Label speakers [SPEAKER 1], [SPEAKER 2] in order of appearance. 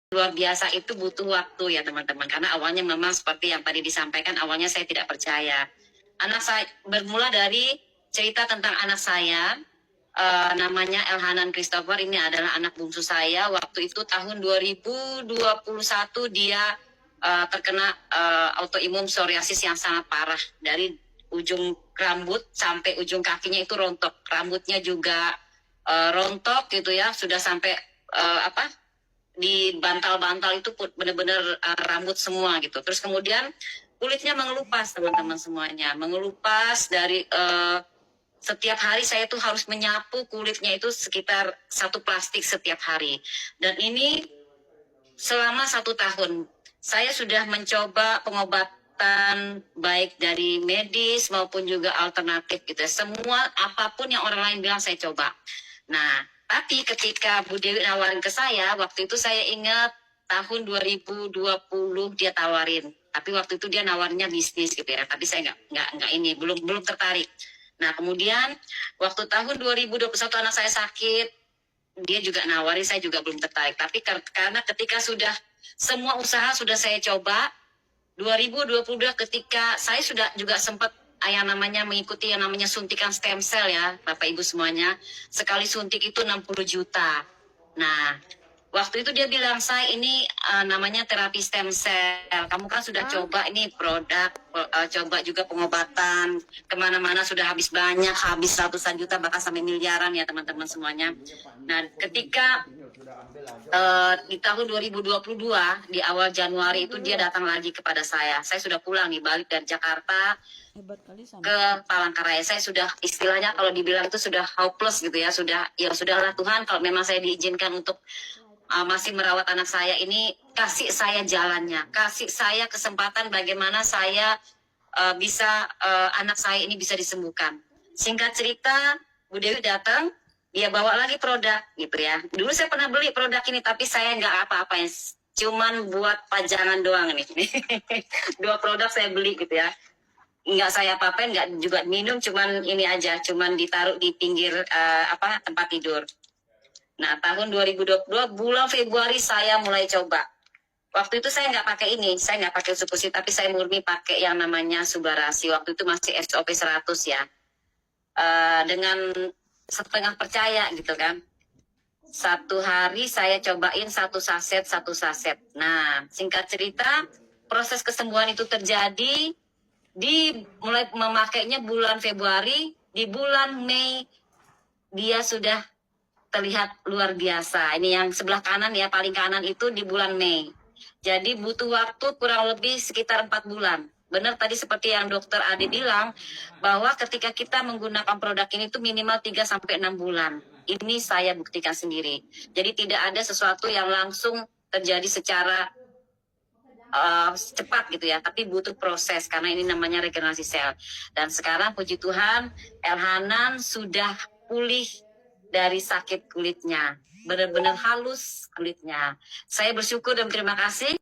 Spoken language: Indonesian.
[SPEAKER 1] luar biasa itu butuh waktu ya teman-teman. Karena awalnya memang seperti yang tadi disampaikan, awalnya saya tidak percaya. Anak saya bermula dari cerita tentang anak saya, namanya Elhanan Christopher. Ini adalah anak bungsu saya. Waktu itu tahun 2021 dia terkena autoimun psoriasis yang sangat parah. Dari ujung rambut sampai ujung kakinya itu rontok. Rambutnya juga rontok gitu ya. Sudah sampai di bantal-bantal itu benar-benar rambut semua gitu. Terus kemudian kulitnya mengelupas teman-teman semuanya. Mengelupas dari setiap hari saya tuh harus menyapu kulitnya itu sekitar 1 plastik setiap hari. Dan ini selama 1 tahun. Saya sudah mencoba pengobatan baik dari medis maupun juga alternatif gitu. Semua apapun yang orang lain bilang saya coba. Nah, tapi ketika Bu Dewi nawarin ke saya, waktu itu saya ingat tahun 2020 dia tawarin. Tapi waktu itu dia nawarnya bisnis gitu ya. Tapi saya nggak ini belum tertarik. Nah, kemudian waktu tahun 2021 anak saya sakit, dia juga nawarin, saya juga belum tertarik. Tapi karena ketika sudah semua usaha sudah saya coba, 2022 ketika saya sudah juga sempat yang namanya mengikuti yang namanya suntikan stem cell ya, Bapak Ibu semuanya. Sekali suntik itu 60 juta. Nah, waktu itu dia bilang, saya ini namanya terapi stem cell. Kamu kan sudah coba ini produk, coba juga pengobatan. Kemana-mana sudah habis banyak, habis ratusan juta, bahkan sampai miliaran ya teman-teman semuanya. Nah, ketika di tahun 2022, di awal Januari itu dia datang lagi kepada saya. Saya sudah pulang nih, balik dari Jakarta ke Palangkaraya. Saya sudah istilahnya kalau dibilang itu sudah hopeless gitu ya. Ya sudahlah Tuhan, kalau memang saya diizinkan untuk masih merawat anak saya ini, kasih saya jalannya, kasih saya kesempatan bagaimana saya anak saya ini bisa disembuhkan. Singkat cerita, Bu Dewi datang, dia bawa lagi produk gitu ya. Dulu saya pernah beli produk ini, tapi saya nggak apa-apain, cuman buat pajangan doang nih. 2 produk saya beli gitu ya. Nggak saya apa-apain, nggak juga minum, cuman ini aja, cuman ditaruh di pinggir tempat tidur. Nah, tahun 2022 bulan Februari saya mulai coba. Waktu itu saya nggak pakai ini, saya nggak pakai Supusi, tapi saya murni pakai yang namanya Subarasi. Waktu itu masih SOP 100 ya. Dengan setengah percaya gitu kan. 1 hari saya cobain 1 saset. Nah, singkat cerita, proses kesembuhan itu terjadi mulai memakainya bulan Februari, di bulan Mei dia sudah terlihat luar biasa. Ini yang sebelah kanan ya, paling kanan itu di bulan Mei. Jadi butuh waktu kurang lebih sekitar 4 bulan. Benar tadi seperti yang dokter Ade bilang, bahwa ketika kita menggunakan produk ini tuh minimal 3-6 bulan. Ini saya buktikan sendiri. Jadi tidak ada sesuatu yang langsung terjadi secara cepat gitu ya, tapi butuh proses karena ini namanya regenerasi sel. Dan sekarang puji Tuhan, Elhanan sudah pulih dari sakit kulitnya, benar-benar halus kulitnya. Saya bersyukur dan terima kasih.